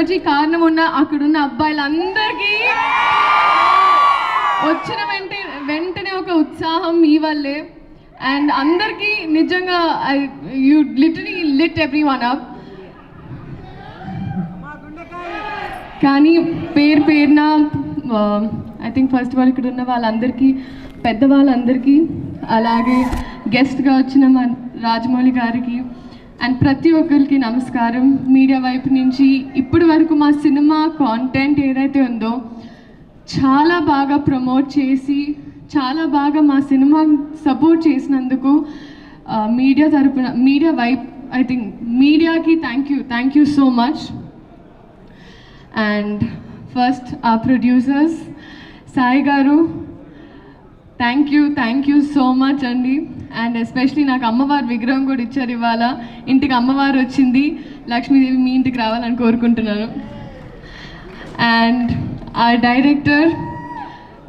Energy కారణం ఉన్న అక్కడున్న అబ్బాయిలందరికీ వచ్చిన వెంటనే ఒక ఉత్సాహం మీ వల్లే. అండ్ అందరికీ నిజంగా you literally lit everyone up. కానీ పేరున ఐ థింక్ ఫస్ట్ వాళ్ళు ఇక్కడ ఉన్న వాళ్ళందరికీ, పెద్దవాళ్ళందరికీ, అలాగే గెస్ట్గా వచ్చిన మన రాజమౌళి గారికి అండ్ ప్రతి ఒక్కరికి నమస్కారం. మీడియా వైపు నుంచి ఇప్పటి వరకు మా సినిమా కాంటెంట్ ఏదైతే ఉందో చాలా బాగా ప్రమోట్ చేసి చాలా బాగా మా సినిమా సపోర్ట్ చేసినందుకు మీడియా తరపున, మీడియా వైపు ఐ థింక్ మీడియాకి thank you so much. And first ఆ ప్రొడ్యూసర్స్ సాయి గారు, థ్యాంక్ యూ సో మచ్ అండి. అండ్ ఎస్పెషలీ నాకు అమ్మవారి విగ్రహం కూడా ఇచ్చారు ఇవాళ. ఇంటికి అమ్మవారు వచ్చింది, లక్ష్మీదేవి మీ ఇంటికి రావాలని కోరుకుంటున్నాను. అండ్ ఆ డైరెక్టర్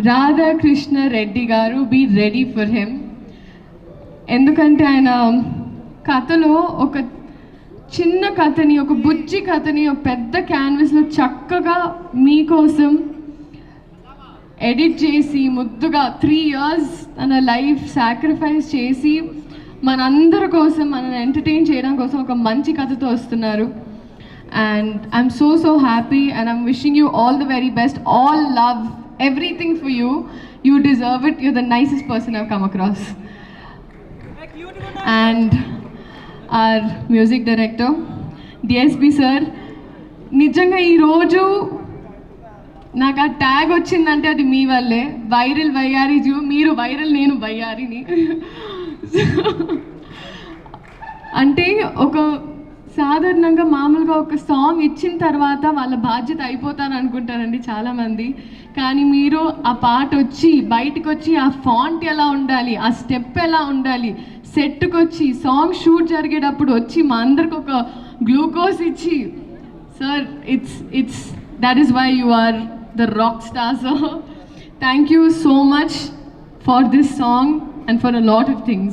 రాధాకృష్ణ రెడ్డి గారు, బీ రెడీ ఫర్ హిమ్. ఎందుకంటే ఆయన కథలో ఒక చిన్న కథని, ఒక బుజ్జి కథని ఒక పెద్ద క్యాన్వస్లో చక్కగా మీకోసం ఎడిట్ చేసి ముద్దుగా 3 years తన లైఫ్ సాక్రిఫైస్ చేసి మనందరి కోసం, మనల్ని ఎంటర్టైన్ చేయడం కోసం ఒక మంచి కథతో వస్తున్నారు. And I'm so happy and I'm wishing you all the very best. All love, everything for you. You deserve it. You're the nicest person I've come across. And our music director DSP sir, నిజంగా ఈరోజు నాకు ఆ tag వచ్చిందంటే అది మీ వల్లే. Viral వయ్యారి zoo, మీరు viral, నేను వయ్యారిని. అంటే ఒక సాధారణంగా మామూలుగా ఒక సాంగ్ ఇచ్చిన తర్వాత వాళ్ళ బాధ్యత అయిపోతాను అనుకుంటారండి చాలామంది. కానీ మీరు ఆ పాట వచ్చి బయటకు వచ్చి ఆ ఫాంట్ ఎలా ఉండాలి, ఆ స్టెప్ ఎలా ఉండాలి, సెట్కి వచ్చి సాంగ్ షూట్ జరిగేటప్పుడు వచ్చి మా అందరికి ఒక గ్లూకోజ్ ఇచ్చి, sir it's that is why you are the rock star, sir. Thank you so much for this song and for a lot of things.